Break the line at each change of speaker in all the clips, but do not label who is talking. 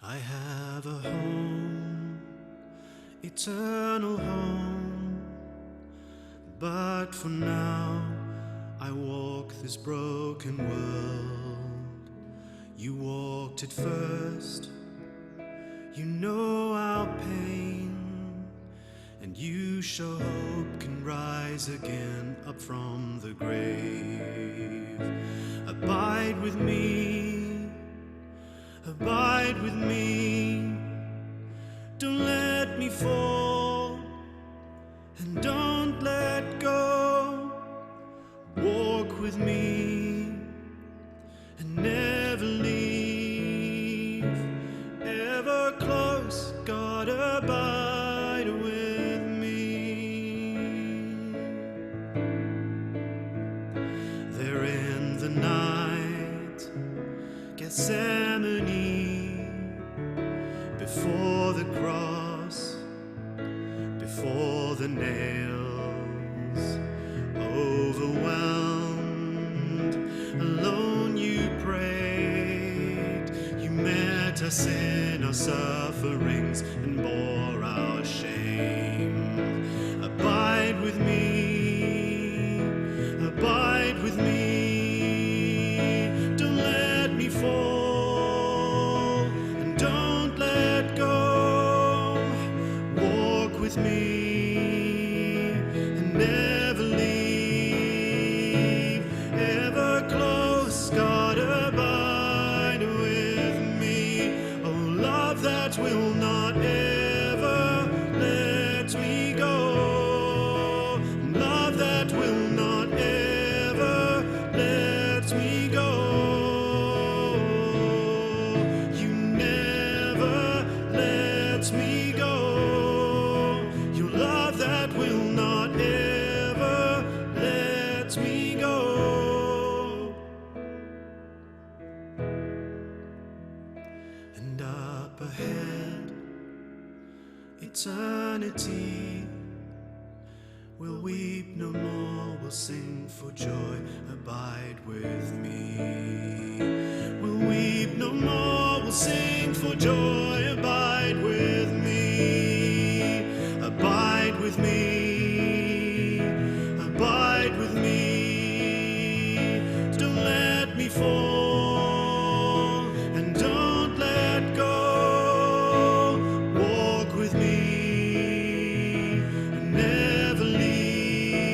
I have a home, eternal home, but for now I walk this broken world. You walked it first, you know our pain, and you show hope can rise again up from the grave. Abide with me, abide with me, don't let me fall, and don't let go. Walk with me, and never leave, ever close, God, abide with me. There in the night, Gethsemane, before the cross, before the nails, overwhelmed, alone you prayed. You met us in our sufferings and bore our shame. Abide with me, abide with me, don't let me fall, and don't let go. Walk with me, and never leave, ever close, God, abide with me. Oh, love that will not ever let me go, love that will not ever let me go. You never let me go, your love that will not ever let me go. And up ahead, eternity, we'll weep no more, we'll sing for joy. Abide with me. We'll weep no more, we'll sing for joy. Abide with me. Abide with me. Abide with me. Don't let me fall, and don't let go. Walk with me, and never leave,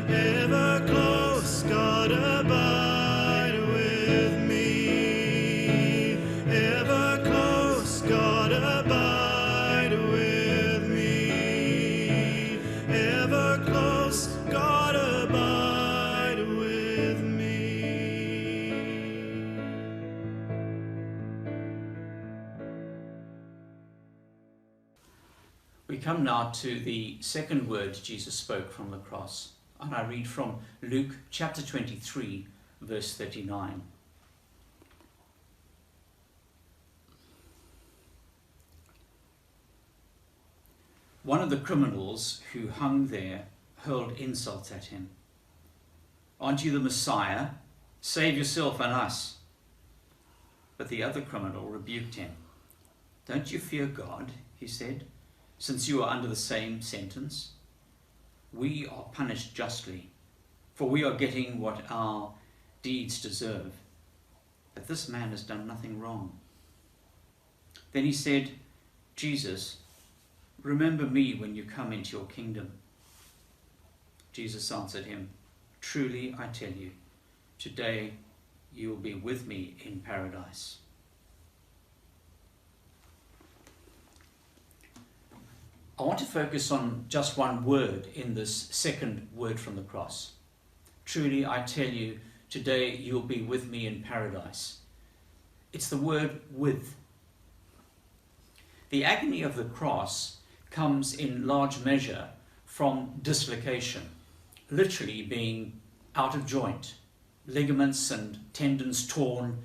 ever close, God, abide with me, ever close, God, abide with me, ever close, God, abide with me.
We come now to the second word Jesus spoke from the cross, and I read from Luke chapter 23, verse 39. One of the criminals who hung there hurled insults at him. "Aren't you the Messiah? Save yourself and us." But the other criminal rebuked him. "Don't you fear God," he said, "since you are under the same sentence? We are punished justly, for we are getting what our deeds deserve. But this man has done nothing wrong." Then he said, "Jesus, remember me when you come into your kingdom." Jesus answered him, "Truly I tell you, today you will be with me in paradise." I want to focus on just one word in this second word from the cross. Truly I tell you, today you'll be with me in paradise. It's the word "with." The agony of the cross comes in large measure from dislocation, literally being out of joint, ligaments and tendons torn,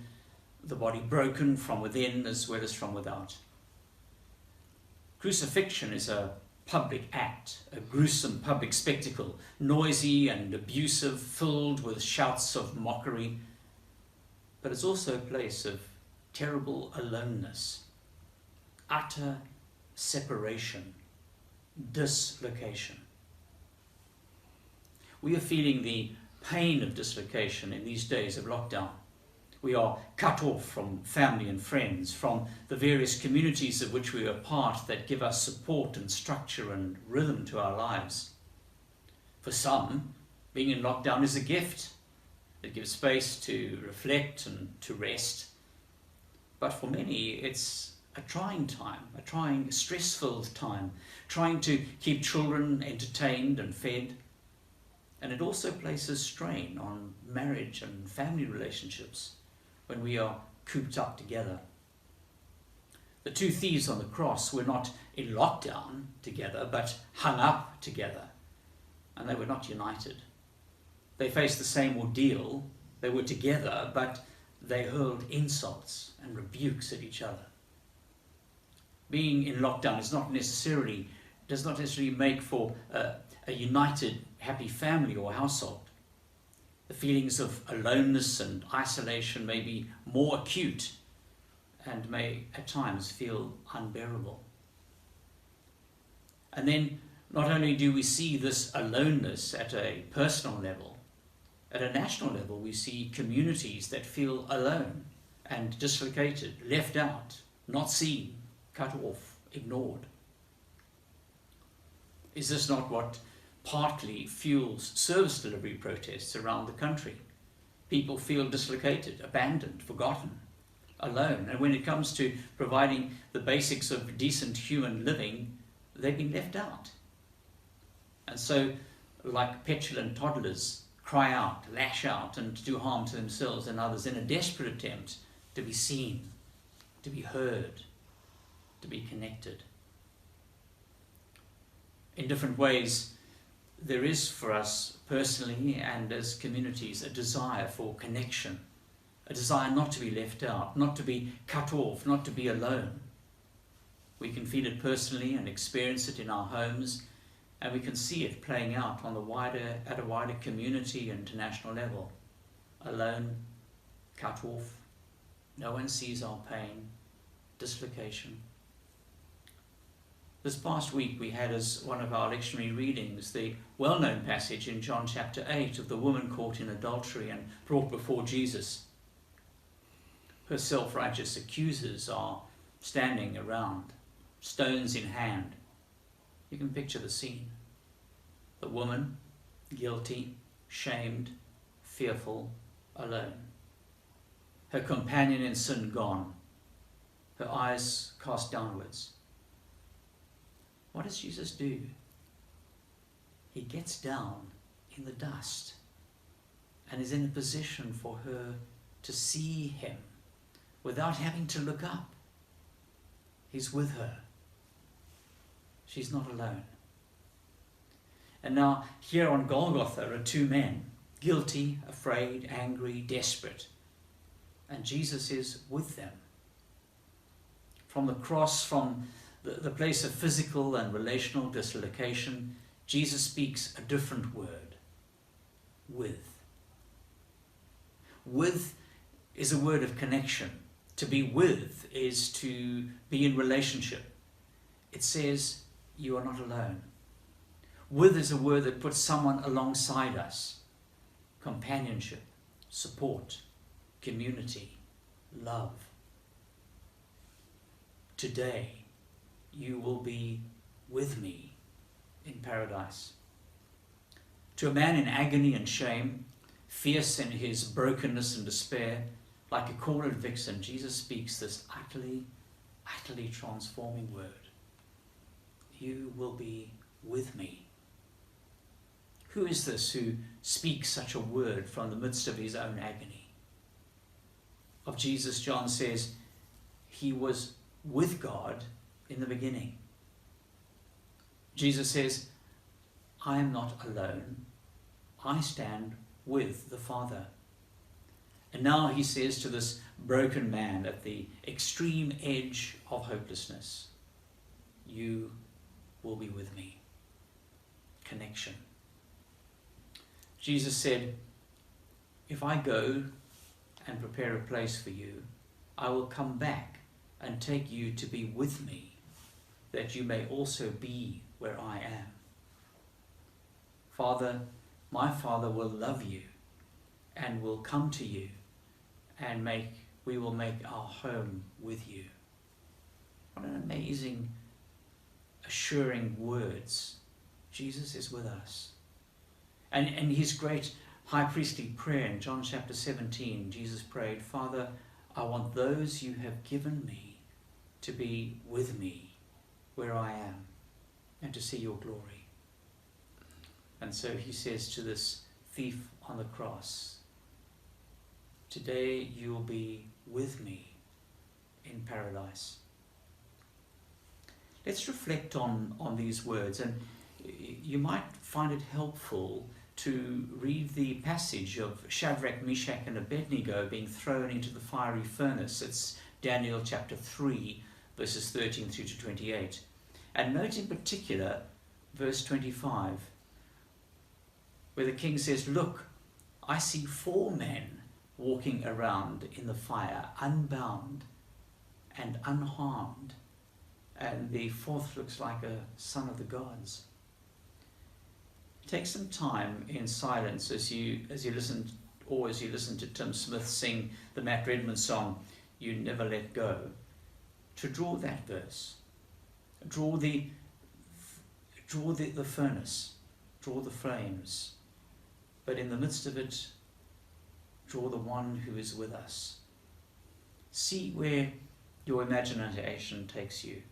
the body broken from within as well as from without. Crucifixion is a public act, a gruesome public spectacle, noisy and abusive, filled with shouts of mockery, but it's also a place of terrible aloneness, utter separation, dislocation. We are feeling the pain of dislocation in these days of lockdown. We are cut off from family and friends, from the various communities of which we are part that give us support and structure and rhythm to our lives. For some, being in lockdown is a gift. It gives space to reflect and to rest. But for many, it's a trying time, a trying, stress-filled time, trying to keep children entertained and fed. And it also places strain on marriage and family relationships when we are cooped up together. The two thieves on the cross were not in lockdown together, but hung up together, and they were not united. They faced the same ordeal. They were together, but they hurled insults and rebukes at each other. Being in lockdown does not necessarily make for a united, happy family or household. The feelings of aloneness and isolation may be more acute and may at times feel unbearable. And then not only do we see this aloneness at a personal level, at a national level we see communities that feel alone and dislocated, left out, not seen, cut off, ignored. Is this not what partly fuels service delivery protests around the country? People feel dislocated, abandoned, forgotten, alone, and when it comes to providing the basics of decent human living, they've been left out. And so, like petulant toddlers, cry out, lash out, and do harm to themselves and others in a desperate attempt to be seen, to be heard, to be connected. In different ways, there is for us personally and as communities a desire for connection, a desire not to be left out, not to be cut off, not to be alone. We can feel it personally and experience it in our homes, and we can see it playing out at a wider community and international level. Alone, cut off, no one sees our pain, dislocation. This past week we had as one of our lectionary readings the well-known passage in John chapter 8 of the woman caught in adultery and brought before Jesus. Her self-righteous accusers are standing around, stones in hand. You can picture the scene. The woman, guilty, shamed, fearful, alone. Her companion in sin gone, her eyes cast downwards. What does Jesus do? He gets down in the dust and is in a position for her to see him without having to look up. He's with her. She's not alone. And now, here on Golgotha are two men, guilty, afraid, angry, desperate. And Jesus is with them. From the cross, from the place of physical and relational dislocation, Jesus speaks a different word, with. With is a word of connection. To be with is to be in relationship. It says, you are not alone. With is a word that puts someone alongside us. Companionship, support, community, love. Today, you will be with me in paradise. To a man in agony and shame, fierce in his brokenness and despair, like a cornered vixen, Jesus speaks this utterly, utterly transforming word. You will be with me. Who is this who speaks such a word from the midst of his own agony? Of Jesus, John says, he was with God in the beginning. Jesus says, I am not alone. I stand with the Father. And now he says to this broken man at the extreme edge of hopelessness, you will be with me. Connection. Jesus said, if I go and prepare a place for you, I will come back and take you to be with me, that you may also be where I am. Father, my Father will love you and will come to you, and we will make our home with you. What an amazing, assuring words. Jesus is with us. And in his great high priestly prayer in John chapter 17, Jesus prayed, Father, I want those you have given me to be with me where I am and to see your glory. And so he says to this thief on the cross, today you will be with me in paradise. Let's reflect on these words, and you might find it helpful to read the passage of Shadrach, Meshach and Abednego being thrown into the fiery furnace. It's Daniel chapter 3, verses 13 through to 28. And note in particular verse 25, where the king says, look, I see 4 men walking around in the fire, unbound and unharmed. And the 4th looks like a son of the gods. Take some time in silence as you listen to Tim Smith sing the Matt Redman song, You Never Let Go, to draw that verse. Draw the furnace, draw the flames, but in the midst of it, draw the one who is with us. See where your imagination takes you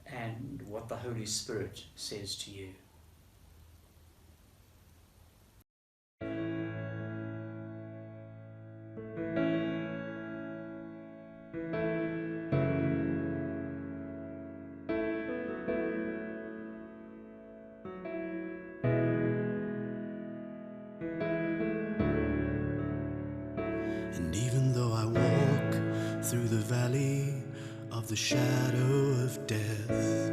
and what the Holy Spirit says to you.
And even though I walk through the valley of the shadow of death,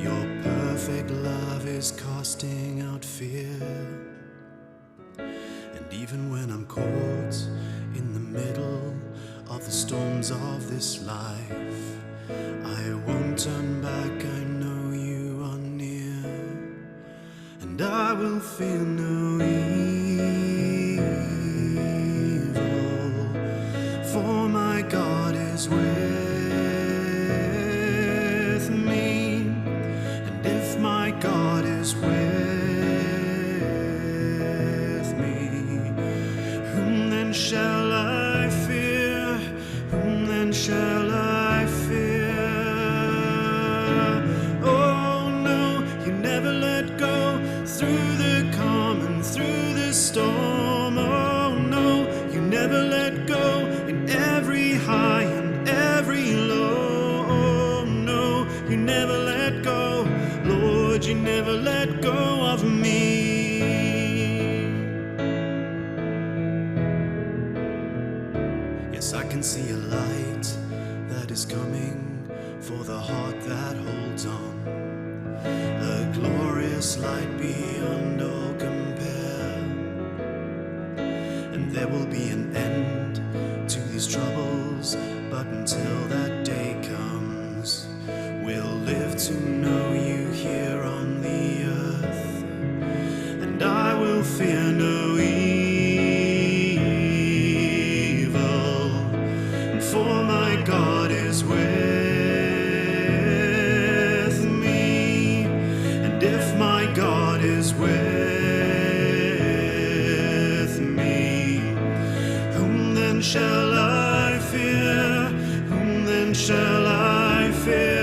your perfect love is casting out fear. And even when I'm caught in the middle of the storms of this life, I won't turn back, I know you are near, and I will fear no evil, for my God is with me. And if my God is with me, whom then shall I fear? Whom then shall I fear? Oh no, you never let go through the calm and through the storm. Oh no, you never let go in every high and every low. Oh no, you never let go. Lord, you never let go of me. Yes, I can see a light that is coming for the heart that holds on, a glorious light beyond all compare. And there will be an end to these troubles, but until that day comes, we'll live to know you here on the earth. And I will fear no evil, and for my God is with me. And if my God is with me, whom then shall I fear? Whom then shall I fear?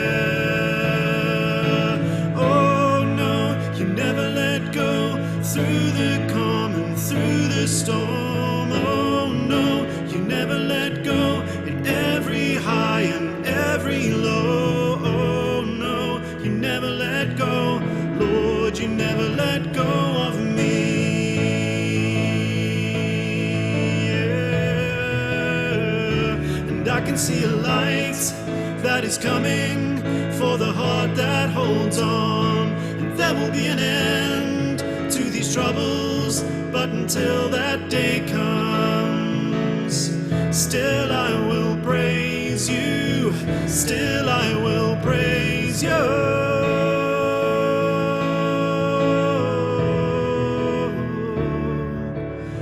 Oh no, you never let go through the calm and through the storm. Oh no, you never let go in every high and every low. Oh no, you never let go. Lord, you never let go of me. And I can see a light that is coming for the heart that holds on. And there will be an end to these troubles, but until that day comes, still I will praise praise you, still I will praise you.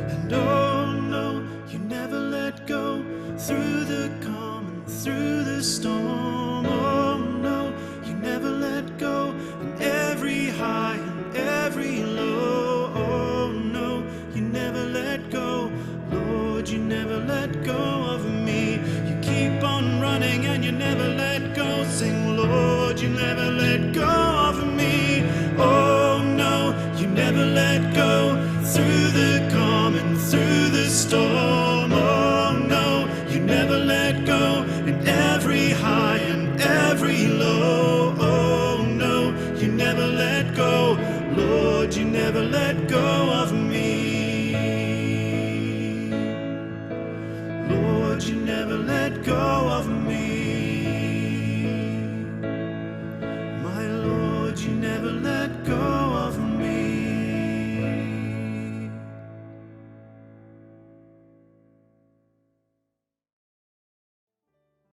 And oh no, you never let go, through the calm and through the storm. Oh no, you never let go, in every high and every low. Oh no, you never let go, Lord, you never let go of me. You keep on running and you never let go. Sing, Lord, you never let go of me. Oh no, you never let go, through the calm and through the storm. Oh no, you never let go, in every high and every low. Oh no, you never let go, Lord, you never let go of me. Lord, you never let go of me. My Lord, you never let go